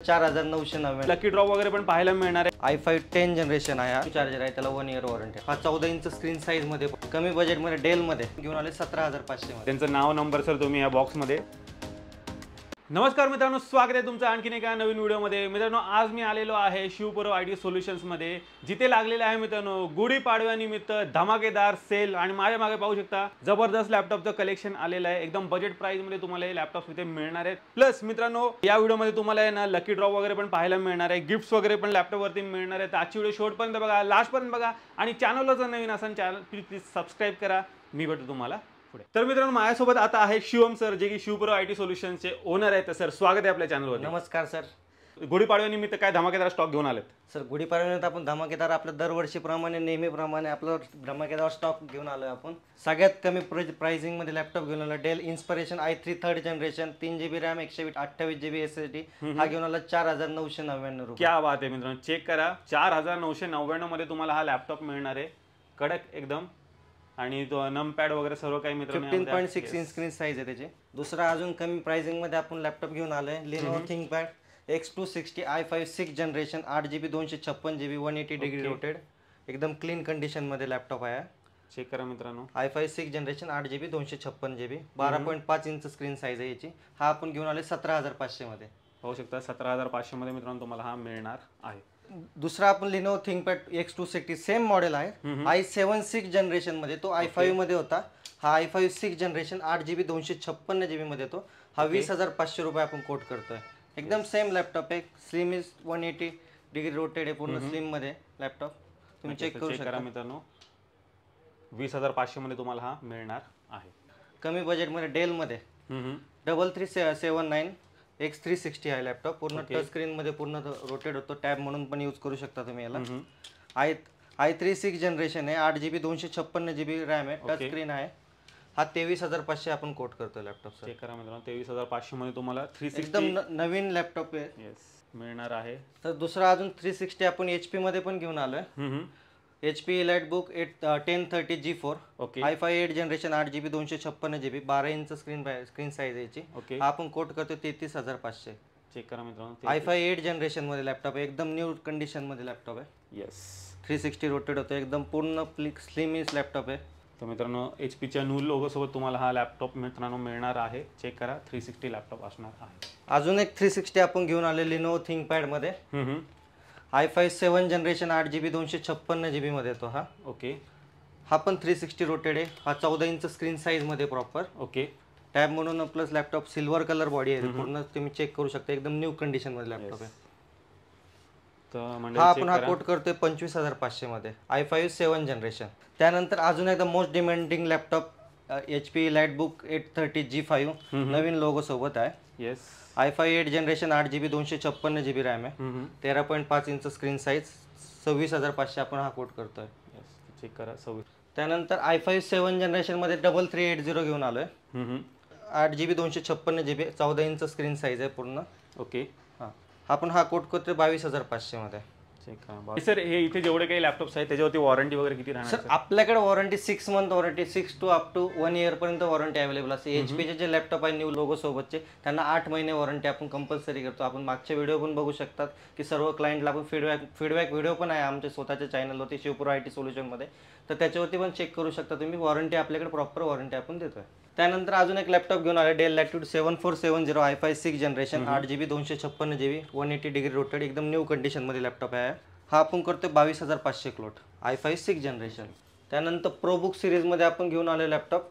4999 lucky drop वगैरे पण पाहायला मिळणार आहे। i5 10 जनरेशन आहे, हा चार्जर आहे, त्याला 1 इयर वॉरंटी। हा 14 इंच स्क्रीन साइज मध्ये कमी बजेट मध्ये डेल मध्ये घेऊन आले 17500 मध्ये। त्यांचं नाव नंबर सर तुम्ही या बॉक्स मध्ये। नमस्कार मित्रांनो, स्वागत आहे तुमचं आणखीन एका नवीन व्हिडिओमध्ये। मित्रांनो, आज मी आलेलो आहे शिवपुरव आयटी सोल्युशन्स मध्ये, जिथे लागलेले आहे मित्रांनो गुढीपाडव्यानिमित्त धमाकेदार सेल। आणि माझ्या मागे पाहू शकता जबरदस्त लॅपटॉपचं कलेक्शन आलेलं आहे। एकदम बजेट प्राइस मध्ये तुम्हाला हे लॅपटॉप्स इथे मिळणार आहेत। प्लस मित्रांनो, या व्हिडिओमध्ये तुम्हाला आहे ना लकी ड्रॉप वगैरे पण पाहायला मिळणार आहे, गिफ्ट्स वगैरे पण लॅपटॉप वरती मिळणार आहेत। आजची व्हिडिओ शेवटपर्यंत बघा, लास्ट पर्यंत बघा, आणि चॅनलला जर नवीन असाल चॅनल प्लीज सबस्क्राइब करा। मी भेटतो तुम्हाला पुढे। तर मित्रांनो, माझ्यासोबत आता आहे शिवम सर, जे की शिवपुरव आयटी सोल्युशन्सचे ओनर आहेत। सर स्वागत आहे आपल्या चॅनलवर। नमस्कार सर। गुढीपाडव्यानिमित्त काय धमाकेदार स्टॉक घेऊन आलेत? सर गुढीपाडव्यानिमित्त आपण धमाकेदार आपल्या दरवर्षीप्रमाणे नेहमीप्रमाणे आपलं धमाकेदार स्टॉक घेऊन आलोय आपण। सगळ्यात कमी प्राइसिंग मध्ये लॅपटॉप घेऊन आलो, Dell inspiration i3 3rd generation 3 GB RAM 128 GB SSD हा घेऊन आला 4999 रुपये। क्या बात आहे मित्रांनो, चेक करा, 4999 मध्ये तुम्हाला हा लॅपटॉप मिळणार आहे, कडक एकदम। आणि तो नमपॅड वगैरे सर्व काही मित्रांनो 15.6 इंच स्क्रीन साइज आहे त्याची। दुसरा अजून कमी प्राइसिंग मध्ये आपण लॅपटॉप घेऊन आलोय, Lenovo ThinkPad X260 i5 6 generation 8 GB 256 GB 180 degree rotated, एकदम क्लीन कंडिशन मध्ये लॅपटॉप आहे। चेक करा मित्रांनो, i5 6 generation 8 GB 256 GB 12.5 inch screen size आहे याची। हा आपण घेऊन आले 17500 मध्ये। पाहू शकता 17500 मध्ये मित्रांनो तुम्हाला हा मिळणार आहे। दुसरा आपण Lenovo ThinkPad X260 same model आहे, i7 6 जनरेशन मध्ये, तो i5 मध्ये होता। हा i5 6 जनरेशन 8 GB 256 GB मध्ये येतो। हा 20500 रुपये आपण कोट करतोय। एकदम सेम लॅपटॉप आहे, स्लिम इज 180 डिग्री रोटेड आहे, पूर्ण स्लिम मध्ये लॅपटॉप तुम्ही चेक करू शकता मित्रांनो। 20500 मध्ये तुम्हाला हा मिळणार आहे। कमी बजेट मध्ये डेल मध्ये 3379 X360 आहे लॅपटॉप, पूर्ण टच स्क्रीन मध्ये, पूर्ण रोटेट होतो, टॅब म्हणून पण यूज करू शकता तुम्ही याला। i3 6 जनरेशन आहे, 8 GB 256 GB रॅम आहे, टच स्क्रीन आहे। हा 23500 आपण कोट करतो लॅपटॉप। चेक करा मित्रांनो, 23500 मध्ये तुम्हाला 360 एकदम नवीन लॅपटॉप आहे मिळणार आहे। तर दुसरा अजून 360 आपण HP मध्ये पण घेऊन आलोय, HP EliteBook 1030 G4 i5 8 generation 8 GB 256 GB 12 inch screen size याची। हा आपण कोट करतो 33500। चेक करा मित्रांनो, i5 8 जनरेशन मध्ये लॅपटॉप आहे, एकदम न्यू कंडिशन मध्ये लॅपटॉप आहे। 360 रोटेट होतो, एकदम पूर्ण स्लिम इज लॅपटॉप आहे। तर मित्रांनो, HP च्या न्यू लोगो सोबत तुम्हाला हा लॅपटॉप मित्रांनो मिळणार आहे। चेक करा, 360 लॅपटॉप असणार आहे। अजून एक 360 आपण घेऊन आले Lenovo ThinkPad मध्ये, i5 7 जनरेशन 8 GB 256 GB मध्ये येतो हा। हा पण 360 रोटेड आहे, हा 14 इंच स्क्रीन साइज मध्ये प्रॉपर। टॅब म्हणून plus laptop silver colour body आहे, पूर्ण तुम्ही चेक करू शकता, एकदम न्यू कंडिशन मध्ये लॅपटॉप आहे। हा आपण हा कोट करतोय 25500 मध्ये, i5 7 जनरेशन। त्यानंतर अजून एकदा most demanding laptop HP EliteBook 830 G5 नवीन लोगो सोबत आहे। i5 8 generation 8 GB 256 GB RAM आहे, 13.5 इंच स्क्रीन साइज, 26500 आपण हा कोट करतोय। चेक करा 26। त्यानंतर i5 7 जनरेशन मध्ये 3380 घेऊन आलोय, 8 GB 256 GB 14 inch screen size आहे पूर्ण। हा आपण हा कोट करतोय 22500 मध्ये। सर हे इथे जेवढे काही लॅपटॉप्स आहेत त्याच्यावरती वॉरंटी वगैरे किती राहणार? सर आपल्याकडे warranty 6 month warranty, 6 to up to 1 year पर्यंत वॉरंटी अवेलेबल असते। HP चे जे लॅपटॉप आहे न्यू लोगो सोबतचे, त्यांना 8 महिने वॉरंटी आपण कंपल्सरी करतो। आपण मागचे व्हिडिओ पण बघू शकतात की सर्व क्लायंटला आपण फीडबॅक व्हिडिओ पण आहे आमच्या स्वतःच्या चॅनलवरती शिवपुरव आयटी सोल्युशन मध्ये, तर त्याच्यावरती पण चेक करू शकता तुम्ही। वॉरंटी आपल्याकडे प्रॉपर वॉरंटी आपण देतोय। त्यानंतर अजून एक लॅपटॉप घेऊन आले, Dell Latitude 7470 i5 6 generation 8 GB 256 GB 180 degree rotated, एकदम न्यू कंडिशन मध्ये लॅपटॉप आहे। हा आपण करतोय 22500 क्लोट, i5 6 जनरेशन। त्यानंतर प्रोबुक सिरीज मध्ये आपण घेऊन आले laptop,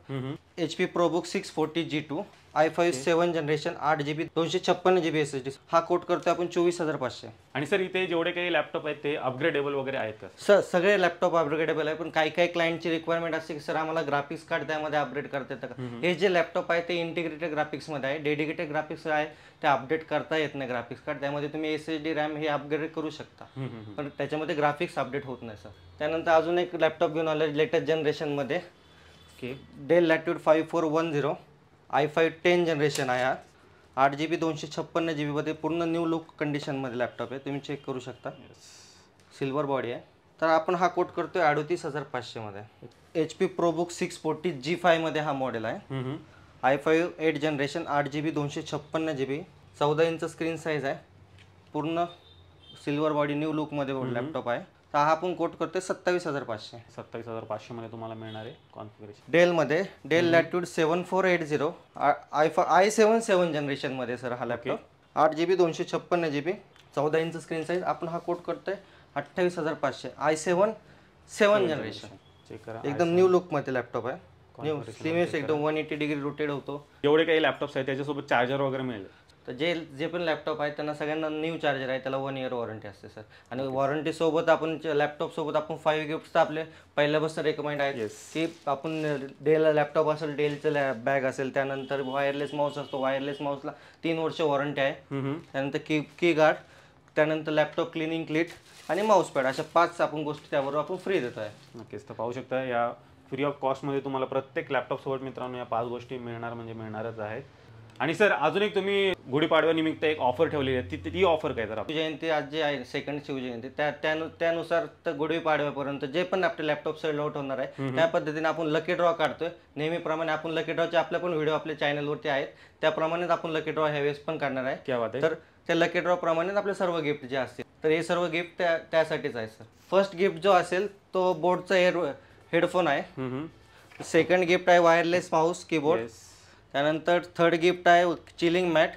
HP ProBook 640 G2 i5 7 generation 8 GB 256 GB SSD, हा कोट करतोय आपण 24500। आणि सर इथे जेवढे काही लॅपटॉप आहेत ते अपग्रेडेबल वगैरे आहेत का? सर सगळे लॅपटॉप अपग्रेडेबल आहे, पण काही काही क्लायंटची रिक्वायरमेंट असते की सर आम्हाला ग्राफिक्स कार्ड त्यामध्ये अपडेट करता येतं का। हे जे लॅपटॉप आहे ते इंटिग्रेटेड ग्राफिक्स मध्ये आहे, डेडिकेटेड ग्राफिक्स आहे, ते अपडेट करता येत नाही ग्राफिक्स कार्ड, त्यामध्ये तुम्ही SSD रॅम हे अपग्रेड करू शकता, पण त्याच्यामध्ये ग्राफिक्स अपडेट होत नाही सर। त्यानंतर अजून एक लॅपटॉप घेऊन आले लेटेस्ट जनरेशन मध्ये, डेल लॅटिट्यूड 5410 i5 10 जनरेशन आहे, 8 GB 256 GB मध्ये, पूर्ण न्यू लुक कंडिशन मध्ये लॅपटॉप आहे, तुम्ही चेक करू शकता, सिल्वर बॉडी आहे। तर आपण हा कोट करतोय 38500 मध्ये। HP ProBook 640 G5 मध्ये हा मॉडेल आहे, i5 8 generation 8 GB 256 GB 14 inch screen size आहे, पूर्ण सिल्वर बॉडी न्यू लुकमध्ये लॅपटॉप आहे. तर हा आपण कोट करतोय 27,500. 27,500 मध्ये तुम्हाला मिळणार आहे कॉन्फिगरेशन. डेलमध्ये डेल लॅट्यूड 7480 i7 7 जनरेशनमध्ये सर हा laptop. 8GB 256GB 14 inch screen size. आपण हा कोट करतोय 28,500. i7 7 generation. चेक करा, एकदम न्यू लुकमध्ये लॅपटॉप आहे. न्यू स्लिमनेस एकदम 180 डिग्री रोटेट होतो. एवढे काही लॅपटॉप्स आहेत त्याच्यासोबत चार्जर वगैरे मिळेल. तर जे पण लॅपटॉप आहे त्यांना सगळ्यांना न्यू चार्जर आहे, त्याला 1 इयर वॉरंटी असते सर. आणि वॉरंटी सोबत आपण लॅपटॉप सोबत आपण 5 गिफ्ट्स तर आपले पहिल्यापासून रेकमेंड आहेत की आपण डेल लॅपटॉप असेल, डेलचं बॅग असेल, त्यानंतर वायरलेस माऊस असतो, वायरलेस माऊसला 3 वर्ष वॉरंटी आहे. त्यानंतर की गार्ड, त्यानंतर लॅपटॉप क्लिनिंग किट आणि माऊस पॅड, अशा 5 आपण गोष्टी त्याबरोबर आपण फ्री देतो आहे. नक्कीच. तर पाहू शकता या फ्री ऑफ कॉस्टमध्ये तुम्हाला प्रत्येक लॅपटॉप सोबत मित्रांनो या 5 गोष्टी मिळणार म्हणजे मिळणारच आहेत. आणि सर अजून एक तुम्ही गुढीपाडव्यानिमित्त एक ऑफर ठेवलेली आहे, ती ऑफर काय सर? शिवजयंती आज जे आहे सेकंड शिवजयंती, त्यानुसार तर गुढीपाडव्यापर्यंत जे पण आपले लॅपटॉप सेल आउट होणार आहे त्या पद्धतीने आपण लकी ड्रॉ काढतोय. नेहमीप्रमाणे आपण लकी ड्रॉचे आपले पण व्हिडिओ आपल्या चॅनलवरती आहेत, त्याप्रमाणेच आपण लकी ड्रॉ ह्यावेळेस पण काढणार आहे. क्या बात आहे. तर त्या लकी ड्रॉ प्रमाणेच आपले सर्व गिफ्ट जे असतील, तर हे सर्व गिफ्ट त्यासाठीच आहे सर. फर्स्ट गिफ्ट जो असेल तो बोटचा हेडफोन आहे. सेकंड गिफ्ट आहे वायरलेस माऊस कीबोर्ड. त्यानंतर थर्ड गिफ्ट आहे chilling mat.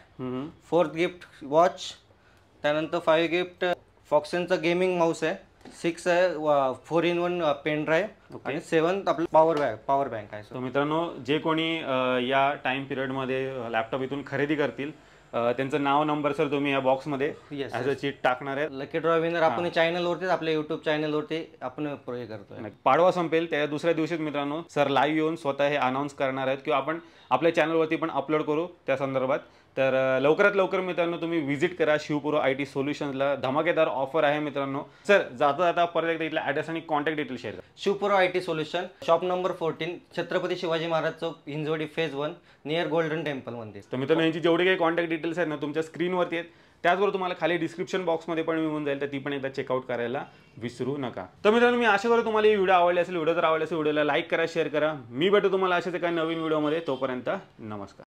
Fourth gift watch. त्यानंतर 5 गिफ्ट फॉक्सेनचा गेमिंग माऊस आहे. 6 आहे 4-in-1 पेन ड्राईव्ह. आणि 7 आपलं पॉवर बँक आहे. तर मित्रांनो जे कोणी या टाइम पिरियडमध्ये लॅपटॉप इथून खरेदी करतील त्यांचं नाव नंबर सर तुम्ही या बॉक्समध्ये ॲज अ चीट टाकणार आहे. लकी ड्रॉ विनर आपण चॅनलवरती आपल्या युट्यूब चॅनलवरती आपण हे करतोय. पाडवा संपेल त्या दुसऱ्या दिवशीच मित्रांनो सर लाईव्ह येऊन स्वतः हे अनाऊन्स करणार आहेत किंवा आपण आपल्या चॅनलवरती पण अपलोड करू त्या संदर्भात. तर लवकरात लवकर मित्रांनो तुम्ही व्हिजिट करा शिवपुरो IT सोल्युशन्सला. धमाकेदार ऑफर आहे मित्रांनो. सर जाता जाता परत एकदा इथला ॲड्रेस आणि कॉन्टॅक्ट डिटेल शेअर करा. Shivpuro IT solution, shop number 14, Chhatrapati Shivaji Maharaj Chowk, Hinjawadi phase 1, near golden temple मंदिर. तर मित्रांनो यांची जेवढी काही कॉन्टॅक्ट डिटेल्स आहेत ना तुमच्या स्क्रीनवरती आहेत. त्याचबरोबर तुम्हाला खाली डिस्क्रिप्शन बॉक्समध्ये पण मिळून जाईल, तर ती पण एकदा चेकआउट करायला विसरू नका. तर मित्रांनो मी आशा करतो तुम्हाला ही व्हिडिओ आवडली असेल. व्हिडिओ जर आवडला असेल व्हिडिओला लाईक करा, शेअर करा. मी भेटू तुम्हाला अशाच एका नवीन व्हिडिओमध्ये. तोपर्यंत नमस्कार.